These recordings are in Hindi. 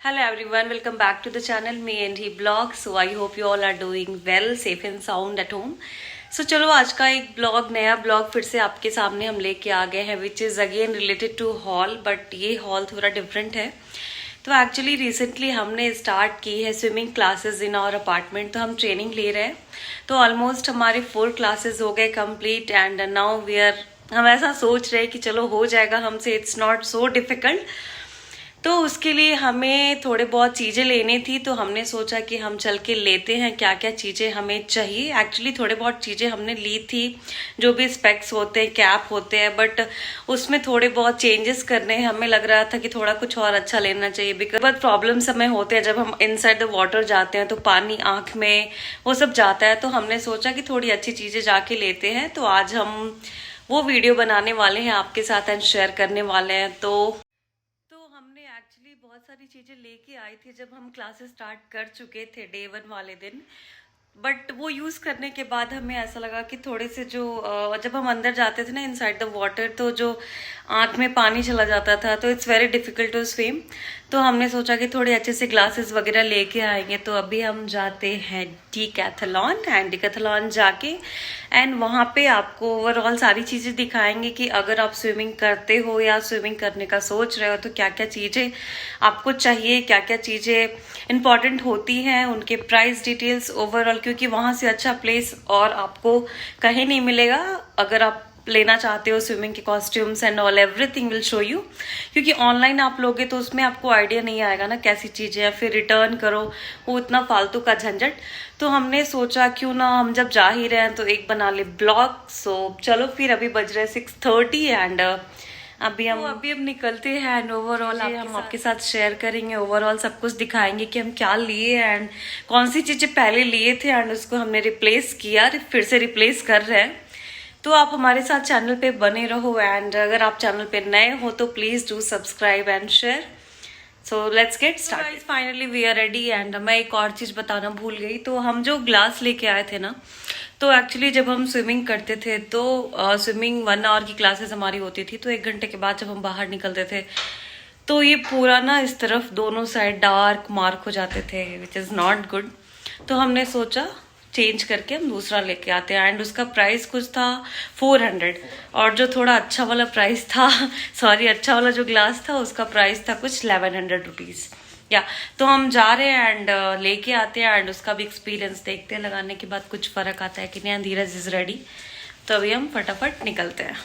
Hello everyone, welcome back to the channel Me and He Blog. So I hope you all are doing well, safe and sound at home. So चलो आज का एक ब्लॉग नया ब्लॉग फिर से आपके सामने हम लेके आ गए हैं which is again related to hall, but ये हॉल थोड़ा डिफरेंट है। तो एक्चुअली रिसेंटली हमने स्टार्ट की है swimming classes in our apartment, तो हम ट्रेनिंग ले रहे हैं। तो ऑलमोस्ट हमारे 4 क्लासेस हो गए कंप्लीट एंड नाउ हम ऐसा सोच रहे हैं कि चलो हो जाएगा हमसे, इट्स नॉट सो डिफिकल्ट। तो उसके लिए हमें थोड़े बहुत चीज़ें लेनी थी, तो हमने सोचा कि हम चल के लेते हैं क्या क्या चीज़ें हमें चाहिए। एक्चुअली थोड़े बहुत चीज़ें हमने ली थी, जो भी स्पेक्स होते हैं, कैप होते हैं, बट उसमें थोड़े बहुत चेंजेस करने हैं। हमें लग रहा था कि थोड़ा कुछ और अच्छा लेना चाहिए, बिकॉज बहुत प्रॉब्लम्स हमें होते हैं जब हम इनसाइड द वाटर जाते हैं, तो पानी आँख में वो सब जाता है। तो हमने सोचा कि थोड़ी अच्छी चीज़ें जाके लेते हैं। तो आज हम वो वीडियो बनाने वाले हैं आपके साथ एंड शेयर करने वाले हैं। तो हमने एक्चुअली बहुत सारी चीज़ें लेके आए थे जब हम क्लासेस स्टार्ट कर चुके थे डे 1 वाले दिन, बट वो यूज़ करने के बाद हमें ऐसा लगा कि थोड़े से जो जब हम अंदर जाते थे ना इनसाइड द वाटर, तो जो आँख में पानी चला जाता था, तो it's very difficult to swim. तो हमने सोचा कि थोड़े अच्छे से ग्लासेस वगैरह लेके आएंगे। तो अभी हम जाते हैं डिकैथलॉन एंड डिकैथलॉन जाके एंड वहाँ पे आपको ओवरऑल सारी चीज़ें दिखाएंगे कि अगर आप स्विमिंग करते हो या स्विमिंग करने का सोच रहे हो तो क्या क्या चीज़ें आपको चाहिए, क्या क्या चीज़ें इंपॉर्टेंट होती हैं, उनके प्राइस डिटेल्स ओवरऑल, क्योंकि वहाँ से अच्छा प्लेस और आपको कहीं नहीं मिलेगा। अगर आप लेना चाहते हो स्विमिंग के costumes and all, everything will show you, क्योंकि ऑनलाइन आप लोगे तो उसमें आपको आइडिया नहीं आएगा ना कैसी चीज़ें हैं, फिर रिटर्न करो, वो इतना फालतू का झंझट। तो हमने सोचा क्यों ना हम जब जा ही रहे हैं तो एक बना ले ब्लॉग। सो चलो फिर अभी बज रहे 6:30 एंड अभी हम निकलते हैं एंड ओवरऑल हम आपके साथ शेयर करेंगे, ओवरऑल सब कुछ दिखाएंगे कि हम क्या लिए एंड कौन सी चीज़ें पहले लिए थे एंड उसको हमने रिप्लेस किया, फिर से रिप्लेस कर रहे हैं। तो आप हमारे साथ चैनल पे बने रहो एंड अगर आप चैनल पे नए हो तो please do subscribe and share. So let's get start. Finally we are ready and मैं एक और चीज़ बताना भूल गई। तो हम जो ग्लास लेके आए थे ना, तो एक्चुअली जब हम स्विमिंग करते थे तो स्विमिंग 1 आवर की क्लासेस हमारी होती थी, तो 1 घंटे के बाद जब हम बाहर निकलते थे तो ये पूरा ना इस तरफ दोनों साइड डार्क मार्क हो जाते थे, विच इज़ नॉट गुड। तो हमने सोचा चेंज करके हम दूसरा लेके आते हैं एंड उसका प्राइस कुछ था 400, और जो थोड़ा अच्छा वाला प्राइस था सॉरी अच्छा वाला जो ग्लास था उसका प्राइस था कुछ 1100 रुपीज़ या। तो हम जा रहे हैं एंड लेके आते हैं एंड उसका भी एक्सपीरियंस देखते हैं, लगाने के बाद कुछ फ़र्क आता है कि नहीं। धीरज इज़ रेडी, तो अभी हम फटाफट निकलते हैं।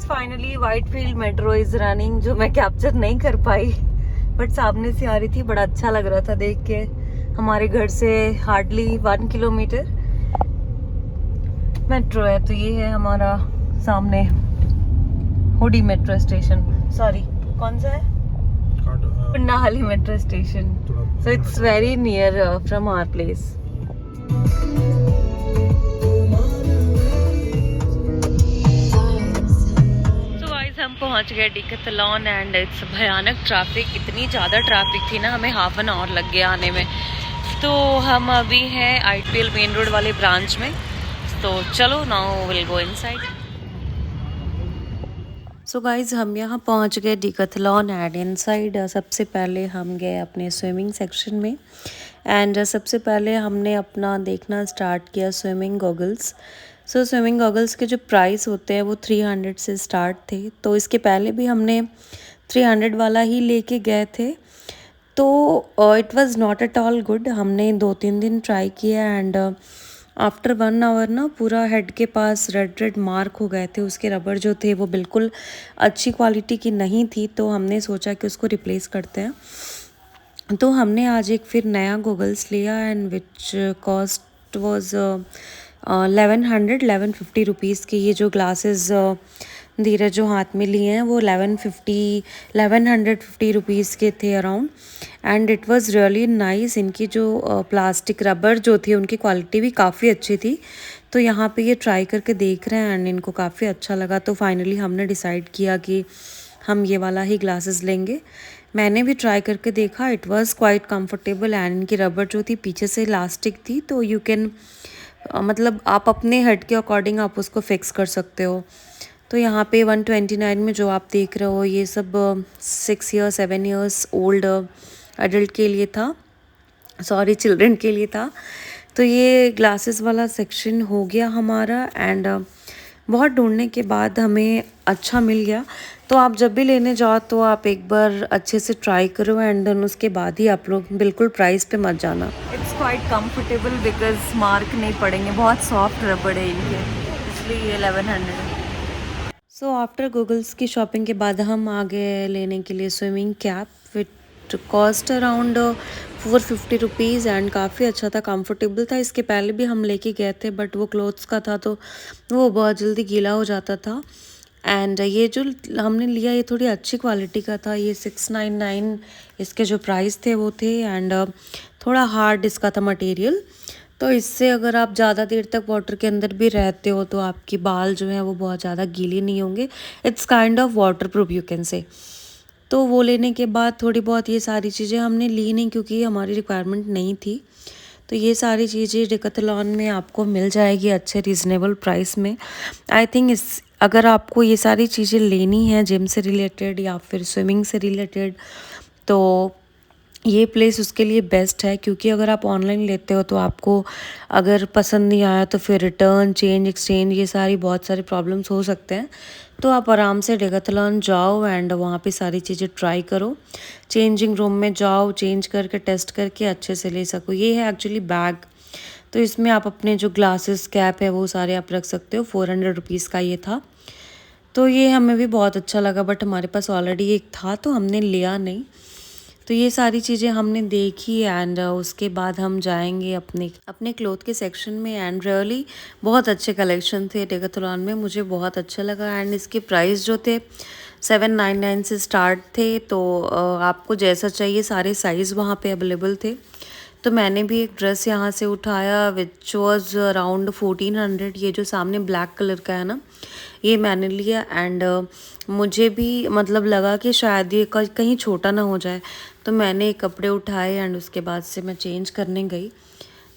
Finally Whitefield metro is running, जो मैं कैप्चर नहीं कर पाई, बट सामने से आ रही थी, बड़ा अच्छा लग रहा था देख के। हमारे घर से हार्डली 1 किलोमीटर मेट्रो है। तो ये है हमारा सामने हुडी मेट्रो स्टेशन, सॉरी कौन सा है, Pindahalli metro station. So it's very near from our place. हम पहुंच गए डिकैथलॉन एंड इट्स भयानक ट्रैफिक, इतनी ज़्यादा ट्रैफिक थी ना, हमें हाफ एन आवर लग गया आने में। तो हम अभी हैं आईपीएल मेन रोड वाले ब्रांच में, तो चलो now will go inside. So guys हम यहाँ पहुँच गए डिकैथलॉन एंड इनसाइड सबसे पहले हम गए अपने स्विमिंग सेक्शन में एंड सबसे पहले हमने अपना देखना स्टार्ट किया स्विमिंग गॉगल्स। सो स्विमिंग गॉगल्स के जो प्राइस होते हैं वो 300 से स्टार्ट थे, तो इसके पहले भी हमने 300 वाला ही लेके गए थे। तो it was not at all good. हमने 2-3 दिन ट्राई किया एंड आफ्टर 1 आवर ना पूरा हेड के पास रेड मार्क हो गए थे। उसके रबर जो थे वो बिल्कुल अच्छी क्वालिटी की नहीं थी, तो हमने सोचा कि उसको रिप्लेस करते हैं। तो हमने आज एक फिर नया गॉगल्स लिया and which cost was 1150 rupees के। ये जो ग्लासेस धीरज जो हाथ में लिए हैं वो 1150 रुपीज़ के थे around and it was really nice. इनकी जो प्लास्टिक रबर जो थी उनकी क्वालिटी भी काफ़ी अच्छी थी। तो यहाँ पे ये ट्राई करके देख रहे हैं एंड इनको काफ़ी अच्छा लगा। तो फाइनली हमने डिसाइड किया कि हम ये वाला ही ग्लासेस लेंगे। मैंने भी ट्राई करके देखा, it was quite comfortable and इनकी रबर जो थी पीछे से इलास्टिक थी, तो यू कैन मतलब आप अपने हेड के अकॉर्डिंग आप उसको फिक्स कर सकते हो। तो यहाँ पे 129 में जो आप देख रहे हो ये सब 6 ईयर्स 7 ईयर्स ओल्ड एडल्ट के लिए था, सॉरी चिल्ड्रन के लिए था। तो ये ग्लासेस वाला सेक्शन हो गया हमारा एंड बहुत ढूंढने के बाद हमें अच्छा मिल गया। तो आप जब भी लेने जाओ तो आप एक बार अच्छे से ट्राई करो एंड देन उसके बाद ही आप लोग बिल्कुल प्राइस पे मत जाना। It's quite comfortable because mark नहीं पड़ेंगे, बहुत सॉफ्ट रबड़ है इनके, इसलिए 1100। सो आफ्टर गूगल्स की शॉपिंग के बाद हम आ गए लेने के लिए swimming cap with cost around 450 rupees and काफ़ी अच्छा था, कंफर्टेबल था। इसके पहले भी हम लेके गए थे बट वो क्लोथ्स का था तो वो बहुत जल्दी गीला हो जाता था। एंड ये जो हमने लिया ये थोड़ी अच्छी क्वालिटी का था, ये 699 इसके जो प्राइस थे वो थे एंड थोड़ा हार्ड इसका था मटेरियल। तो इससे अगर आप ज़्यादा देर तक वाटर के अंदर भी रहते हो तो आपके बाल जो हैं वो बहुत ज़्यादा गीले नहीं होंगे। It's kind of water proof you can say. तो वो लेने के बाद थोड़ी बहुत ये सारी चीज़ें हमने ली नहीं क्योंकि हमारी रिक्वायरमेंट नहीं थी। तो ये सारी चीज़ें डिकैथलॉन में आपको मिल जाएगी अच्छे रीज़नेबल प्राइस में। आई थिंक इस अगर आपको ये सारी चीज़ें लेनी है जिम से रिलेटेड या फिर स्विमिंग से रिलेटेड तो ये प्लेस उसके लिए बेस्ट है, क्योंकि अगर आप ऑनलाइन लेते हो तो आपको अगर पसंद नहीं आया तो फिर रिटर्न चेंज एक्सचेंज ये सारी बहुत सारे प्रॉब्लम्स हो सकते हैं। तो आप आराम से डेकाथलॉन जाओ एंड वहाँ पे सारी चीज़ें ट्राई करो, चेंजिंग रूम में जाओ, चेंज करके टेस्ट करके अच्छे से ले सको। ये है एक्चुअली बैग, तो इसमें आप अपने जो ग्लासेस कैप है वो सारे आप रख सकते हो। 400 रुपीज़ का ये था, तो ये हमें भी बहुत अच्छा लगा बट हमारे पास ऑलरेडी एक था तो हमने लिया नहीं। तो ये सारी चीज़ें हमने देखी एंड उसके बाद हम जाएंगे अपने अपने क्लोथ के सेक्शन में एंड रियली बहुत अच्छे कलेक्शन थे डेकाथलॉन में, मुझे बहुत अच्छा लगा। एंड इसके प्राइस जो थे 799 से स्टार्ट थे, तो आपको जैसा चाहिए सारे साइज़ वहाँ पे अवेलेबल थे। तो मैंने भी एक ड्रेस यहाँ से उठाया विच वॉज अराउंड 1400। ये जो सामने ब्लैक कलर का है ना ये मैंने लिया एंड मुझे भी मतलब लगा कि शायद ये कहीं छोटा ना हो जाए, तो मैंने कपड़े उठाए एंड उसके बाद से मैं चेंज करने गई।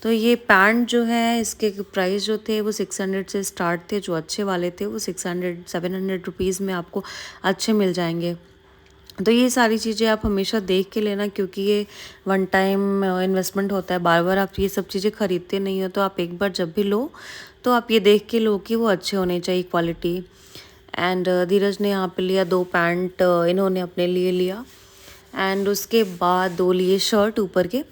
तो ये पैंट जो है इसके प्राइस जो थे वो 600 से स्टार्ट थे, जो अच्छे वाले थे वो 600-700 रुपीज़ में आपको अच्छे मिल जाएंगे। तो ये सारी चीज़ें आप हमेशा देख के लेना, क्योंकि ये वन टाइम इन्वेस्टमेंट होता है, बार बार आप ये सब चीज़ें ख़रीदते नहीं हो। तो आप एक बार जब भी लो तो आप ये देख के लो कि वो अच्छे होने चाहिए क्वालिटी। एंड धीरज ने यहाँ पे लिया 2 पैंट, इन्होंने अपने लिए लिया एंड उसके बाद 2 लिए शर्ट ऊपर के,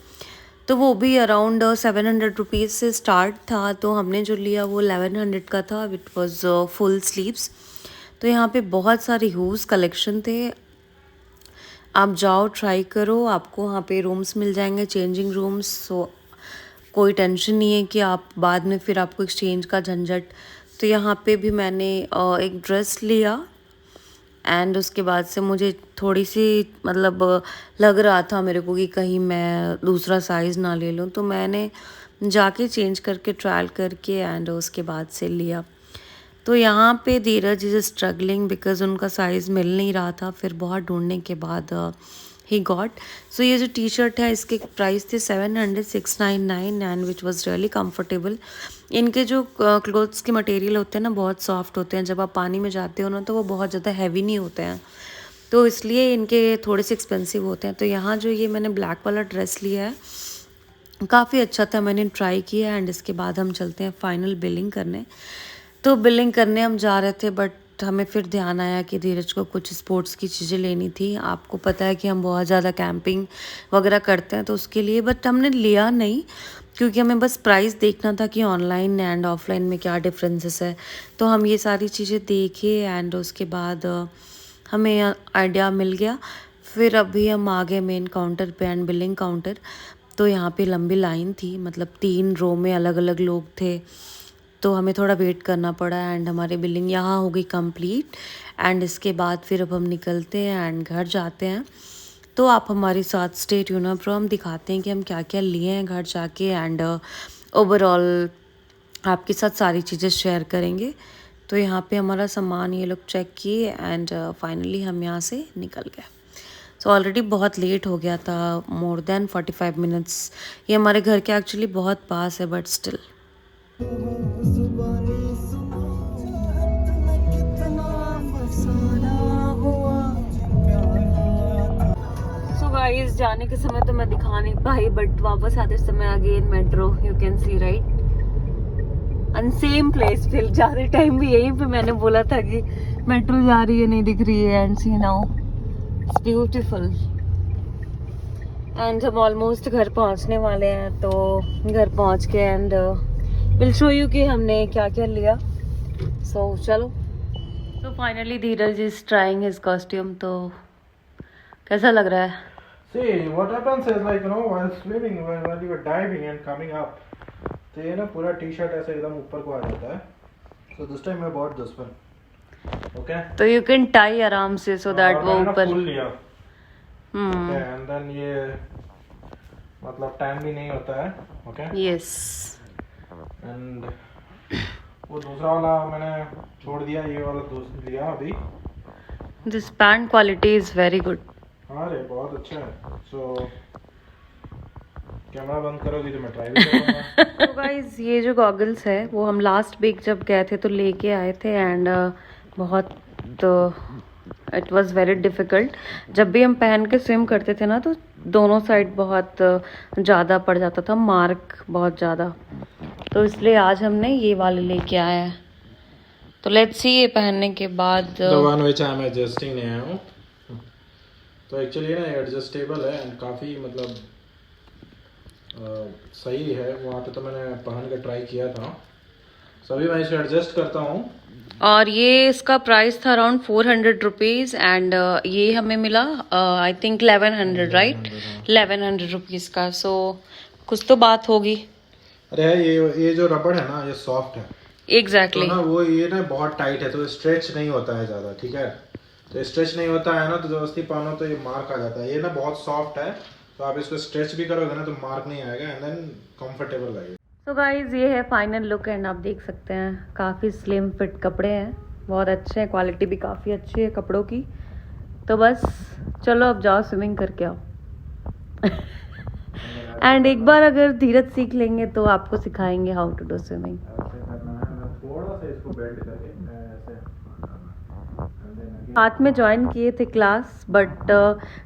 तो वो भी अराउंड 700 रुपीज़ से स्टार्ट था। तो हमने जो लिया वो 1100 का था, इट वॉज फुल स्लीव्स। तो यहाँ पे बहुत सारे ह्यूज कलेक्शन थे, आप जाओ ट्राई करो, आपको वहाँ पे रूम्स मिल जाएंगे, चेंजिंग रूम्स। सो कोई टेंशन नहीं है कि आप बाद में फिर आपको एक्सचेंज का झंझट। तो यहाँ पे भी मैंने एक ड्रेस लिया एंड उसके बाद से मुझे थोड़ी सी मतलब लग रहा था मेरे को कि कहीं मैं दूसरा साइज़ ना ले लूँ, तो मैंने जाके चेंज करके ट्रायल करके एंड उसके बाद से लिया। तो यहाँ पे धीरज इज़ स्ट्रगलिंग बिकॉज उनका साइज़ मिल नहीं रहा था, फिर बहुत ढूंढने के बाद ही गॉट। सो ये जो टी शर्ट है इसके प्राइस थे 700-699 and which was really comfortable. इनके जो क्लोथ्स के मटेरियल होते हैं ना बहुत सॉफ्ट होते हैं, जब आप पानी में जाते हो ना तो वो बहुत ज़्यादा हैवी नहीं होते हैं, तो इसलिए इनके थोड़े से एक्सपेंसिव होते हैं। तो यहाँ जो ये मैंने ब्लैक वाला ड्रेस लिया है काफ़ी अच्छा था, मैंने ट्राई किया एंड इसके बाद हम चलते हैं फाइनल बिलिंग करने। तो बिलिंग करने हम जा रहे थे बट हमें फिर ध्यान आया कि धीरज को कुछ स्पोर्ट्स की चीज़ें लेनी थी। आपको पता है कि हम बहुत ज़्यादा कैंपिंग वगैरह करते हैं तो उसके लिए, बट हमने लिया नहीं क्योंकि हमें बस प्राइस देखना था कि ऑनलाइन एंड ऑफलाइन में क्या डिफरेंसेस है। तो हम ये सारी चीज़ें देखे एंड उसके बाद हमें आइडिया मिल गया। फिर अभी हम आ गए मेन काउंटर पे एंड बिलिंग काउंटर। तो यहाँ पे लंबी लाइन थी, मतलब 3 रो में अलग अलग लोग थे, तो हमें थोड़ा वेट करना पड़ा एंड हमारी बिलिंग यहाँ हो गई कंप्लीट। एंड इसके बाद फिर अब हम निकलते हैं एंड घर जाते हैं। तो आप हमारे साथ स्टे ट्यून अप रहो, हम दिखाते हैं कि हम क्या क्या लिए हैं घर जाके एंड ओवरऑल आपके साथ सारी चीज़ें शेयर करेंगे। तो यहाँ पे हमारा सामान ये लोग चेक किए एंड फाइनली हम यहाँ से निकल गए। सो ऑलरेडी बहुत लेट हो गया था, मोर देन 45 मिनट्स। ये हमारे घर के एक्चुअली बहुत पास है बट स्टिल। गाइस जाने के समय तो मैं दिखा नहीं पाई, बट वापस आते समय again metro, you can see right, and same place. फिर ज्यादा टाइम भी यहीं पे मैंने बोला था कि मेट्रो जा रही है, नहीं दिख रही है, and see now it's beautiful. And हम ऑलमोस्ट घर पहुंचने वाले हैं, तो घर पहुंच के एंड विल शो यू कि हमने क्या क्या लिया। सो चलो। तो finally Dheeraj is trying his costume, तो कैसा लग रहा है? See, what happens is like while swimming, while you are diving and coming up, तो ये ना पूरा टी-शर्ट ऐसे एकदम ऊपर को आ जाता है. So this time I bought this one. Okay. तो यू कैन टाई आराम से सो दैट वो ऊपर फुल लिया. Okay, and then ये मतलब टैन भी नहीं होता है. Okay. यस। And वो दूसरा वाला मैंने छोड़ दिया, ये वाला दूसरा लिया अभी. This pant quality is very good. हाँ रे, बहुत अच्छा है. So कैमरा बंद करोगी तो मैं ट्राई भी करूंगा. तो गाइस ये जो गॉगल्स है वो हम लास्ट वीक जब गए थे तो लेके आए थे, एंड बहुत इट वाज वेरी डिफिकल्ट। जब भी हम पहन के स्विम करते थे ना तो दोनों साइड बहुत ज़्यादा पड़ जाता था, मार्क बहुत ज़्यादा, तो इसलिए आज हमने ये वाले लेके आए हैं। तो लेट्स सी ये पहनने के बाद The one which I am adjusting now. तो एक्चुअली ना एडजस्टेबल है एंड काफ़ी मतलब सही है. वहाँ पे तो मैंने पहन के ट्राई किया था, सो अभी मैं इसे एडजस्ट करता हूँ. और ये इसका प्राइस था अराउंड 400 रुपीज़, एंड ये हमें मिला आई थिंक 1100 राइट, 1100 रुपीज़ का। सो कुछ तो बात होगी। अरे ये जो रबड़ है ना, ये सॉफ्ट है. एग्जैक्टली तो ना वो ये ना बहुत टाइट है, तो स्ट्रेच नहीं होता है ज़्यादा. ठीक है, तो स्ट्रेच नहीं होता है ना, तो जबरदस्ती पहनो तो ये मार्क आ जाता है. ये ना बहुत सॉफ्ट है, तो आप इसको स्ट्रेच भी करोगे ना तो मार्क नहीं आएगा, एंड देन कंफर्टेबल लगेगा. तो गाइज ये है फाइनल लुक, एंड आप देख सकते हैं काफ़ी स्लिम फिट कपड़े हैं, बहुत अच्छे हैं, क्वालिटी भी काफ़ी अच्छी है कपड़ों की। तो बस चलो अब जाओ स्विमिंग करके आओ। एंड एक बार अगर धीरज सीख लेंगे तो आपको सिखाएंगे हाउ टू डू स्विमिंग। ऐसे करना है, थोड़ा सा इसको बेंड करके ऐसे. साथ में ज्वाइन किए थे क्लास, बट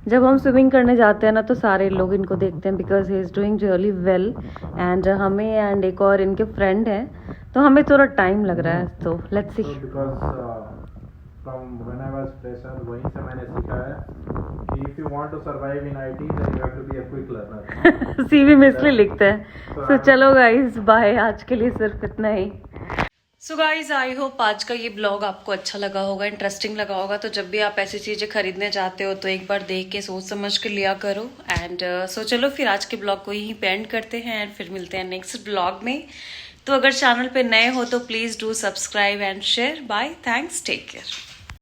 जब हम स्विमिंग करने जाते हैं ना तो सारे लोग इनको देखते हैं because he is doing really well, and हमें एंड एक और इनके फ्रेंड हैं, तो हमें थोड़ा टाइम लग रहा है. तो let's see. From when I was fresher, वहीं से मैंने सीखा है कि if you want to survive in IT then you have to be a quick learner. CV में इसलिए लिखते हैं. तो चलो गाइस बाय, आज के लिए सिर्फ इतना ही. सो गाइज आई होप आज का ये ब्लॉग आपको अच्छा लगा होगा, इंटरेस्टिंग लगा होगा. तो जब भी आप ऐसी चीज़ें खरीदने जाते हो तो एक बार देख के सोच समझ के लिया करो. एंड सो चलो फिर आज के ब्लॉग को यहीं पे एंड करते हैं, एंड फिर मिलते हैं नेक्स्ट ब्लॉग में. तो अगर चैनल पे नए हो तो please do subscribe and share. Bye, thanks, take care.